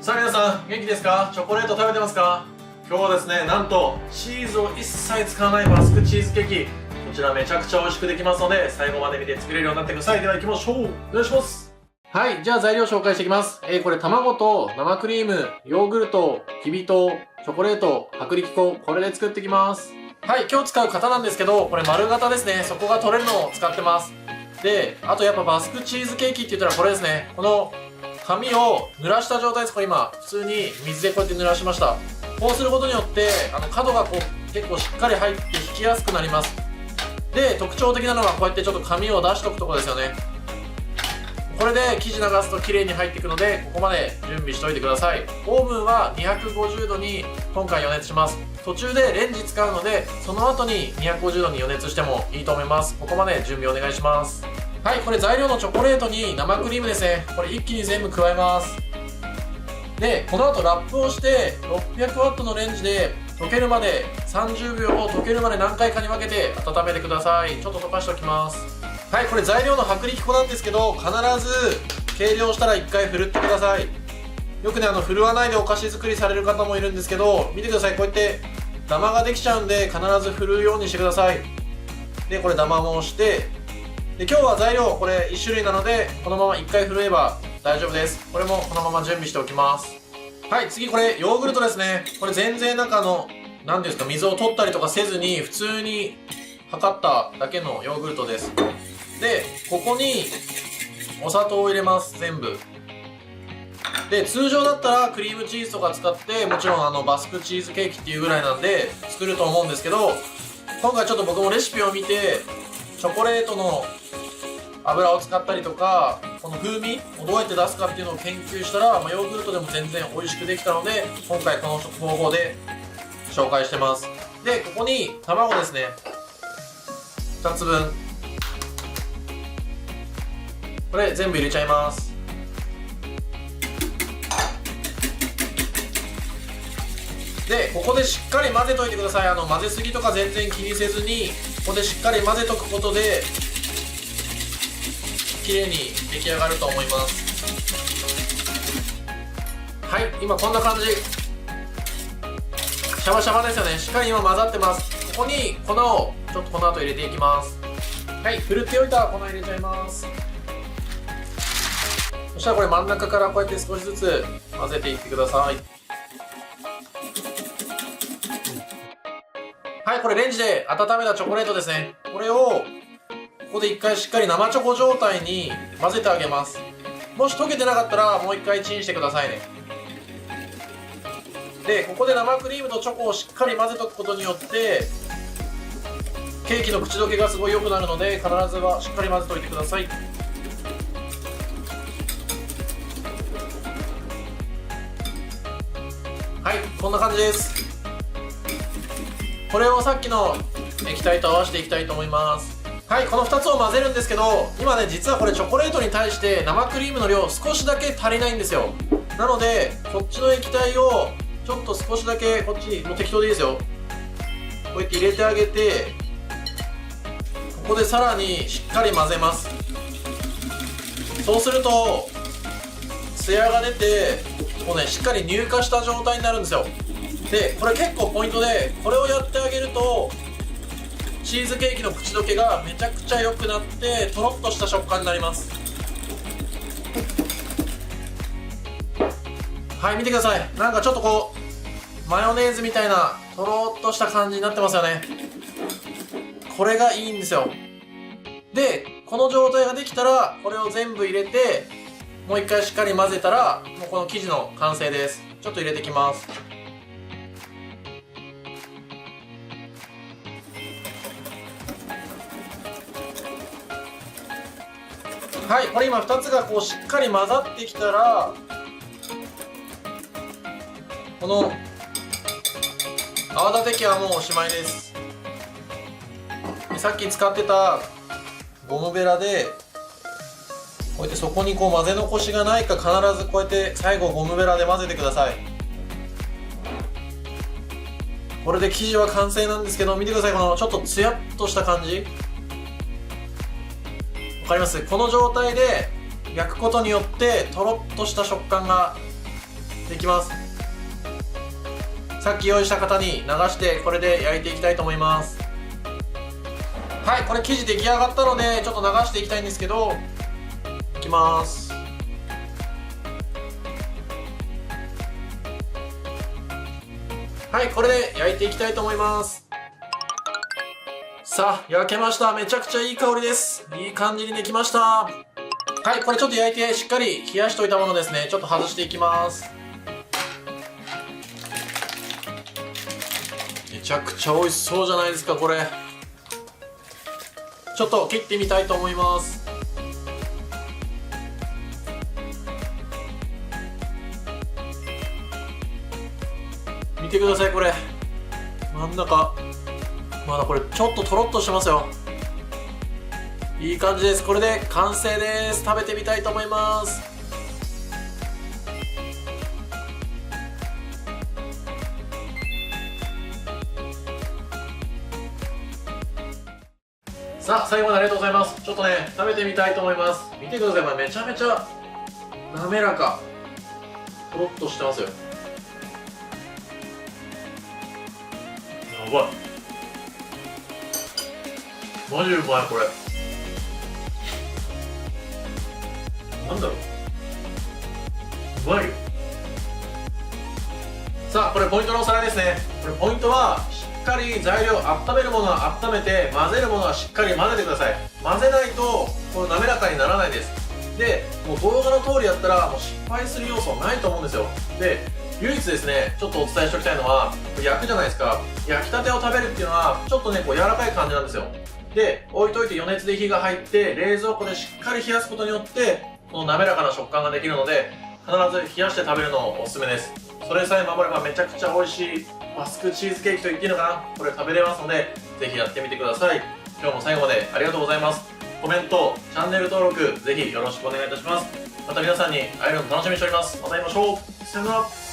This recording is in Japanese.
さあ皆さん元気ですか？チョコレート食べてますか？今日はですね、なんとチーズを一切使わないバスクチーズケーキ、こちらめちゃくちゃ美味しくできますので最後まで見て作れるようになってください。では行きましょう。お願いします。はい、じゃあ材料紹介していきます。これ卵と生クリーム、ヨーグルト、きび糖、チョコレート、薄力粉、これで作っていきます。はい、今日使う型なんですけど、これ丸型ですね。底が取れるのを使ってます。で、あとやっぱバスクチーズケーキって言ったらこれですね。この紙を濡らした状態です。これ今普通に水でこうやって濡らしました。こうすることによって角がこう結構しっかり入って引きやすくなります。で、特徴的なのはこうやってちょっと紙を出しとくところですよね。これで生地流すと綺麗に入っていくので、ここまで準備しておいてください。オーブンは250度に今回予熱します。途中でレンジ使うので、その後に250度に予熱してもいいと思います。ここまで準備お願いします。はい、これ材料のチョコレートに生クリームですね。これ一気に全部加えます。で、この後ラップをして600ワットのレンジで溶けるまで30秒を溶けるまで何回かに分けて温めてください。ちょっと溶かしておきます。はい、これ材料の薄力粉なんですけど、必ず計量したら1回ふるってください。よくね、ふるわないでお菓子作りされる方もいるんですけど、見てください。こうやってダマができちゃうんで必ずふるようにしてください。で、これダマもして、で今日は材料これ1種類なので、このまま1回ふるえば大丈夫です。これもこのまま準備しておきます。はい、次これヨーグルトですね。これ全然何ですか、水を取ったりとかせずに普通に測っただけのヨーグルトです。で、ここにお砂糖を入れます。全部で、通常だったらクリームチーズとか使って、もちろんバスクチーズケーキっていうぐらいなんで作ると思うんですけど、今回ちょっと僕もレシピを見てチョコレートの油を使ったりとか、この風味をどうやって出すかっていうのを研究したら、ヨーグルトでも全然美味しくできたので、今回この方法で紹介してます。で、ここに卵ですね、2つ分、これ全部入れちゃいます。で、ここでしっかり混ぜといてください。混ぜすぎとか全然気にせずに、ここでしっかり混ぜとくことで綺麗に出来上がると思います。はい、今こんな感じ、シャバシャバですよね。しっかり今混ざってます。ここに粉をちょっとこの後入れていきます。はい、ふるっておいた粉入れちゃいます。そしたらこれ真ん中からこうやって少しずつ混ぜていってください。はい、これレンジで温めたチョコレートですね。これをここで一回しっかり生チョコ状態に混ぜてあげます。もし溶けてなかったらもう一回チンしてくださいね。で、ここで生クリームとチョコをしっかり混ぜとくことによってケーキの口どけがすごい良くなるので、必ずはしっかり混ぜといてください。はい、こんな感じです。これをさっきの液体と合わせていきたいと思います。はい、この2つを混ぜるんですけど、今ね、実はこれチョコレートに対して生クリームの量少しだけ足りないんですよ。なのでこっちの液体をちょっと少しだけこっちに、もう適当でいいですよ、こうやって入れてあげて、ここでさらにしっかり混ぜます。そうするとツヤが出て、もうね、しっかり乳化した状態になるんですよ。で、これ結構ポイントで、これをやってあげるとチーズケーキの口どけがめちゃくちゃ良くなって、とろっとした食感になります。はい、見てください。なんかちょっとこうマヨネーズみたいなとろっとした感じになってますよね。これがいいんですよ。で、この状態ができたらこれを全部入れて、もう一回しっかり混ぜたら、もうこの生地の完成です。ちょっと入れていきます。はい、これ今2つがこうしっかり混ざってきたら、この泡立て器はもうおしまいです。で、さっき使ってたゴムベラでこうやってそこにこう混ぜ残しがないか、必ずこうやって最後ゴムベラで混ぜてください。これで生地は完成なんですけど、見てください。このちょっとツヤっとした感じ、わかります？この状態で焼くことによってとろっとした食感ができます。さっき用意した型に流してこれで焼いていきたいと思います。はい、これ生地出来上がったのでちょっと流していきたいんですけど、いきます。はい、これで焼いていきたいと思います。さあ、焼けました。めちゃくちゃいい香りです。いい感じにできました。はい、これちょっと焼いてしっかり冷やしておいたものですね。ちょっと外していきます。めちゃくちゃ美味しそうじゃないですか、これ。ちょっと切ってみたいと思います。見てください、これ。真ん中。まだこれちょっととろっとしてますよ。いい感じです。これで完成です。食べてみたいと思います。さあ、最後までありがとうございます。ちょっとね、食べてみたいと思います。見てください、これめちゃめちゃ滑らか。とろっとしてますよ。やばい。マジうまい、これ。なんだろう。うまいよ。さあ、これポイントのおさらいですね。これポイントは、しっかり材料、温めるものは温めて、混ぜるものはしっかり混ぜてください。混ぜないと、この滑らかにならないです。で、もう動画の通りやったら、もう失敗する要素ないと思うんですよ。で、唯一ですね、ちょっとお伝えしておきたいのは、焼くじゃないですか。焼きたてを食べるっていうのは、ちょっとね、こう柔らかい感じなんですよ。で、置いといて余熱で火が入って、冷蔵庫でしっかり冷やすことによって、この滑らかな食感ができるので、必ず冷やして食べるのをおすすめです。それさえ守ればめちゃくちゃ美味しいバスクチーズケーキと言っていいのかな、これ食べれますので、ぜひやってみてください。今日も最後までありがとうございます。コメント、チャンネル登録、ぜひよろしくお願いいたします。また皆さんに会えるのを楽しみにしております。また会いましょう。さよなら。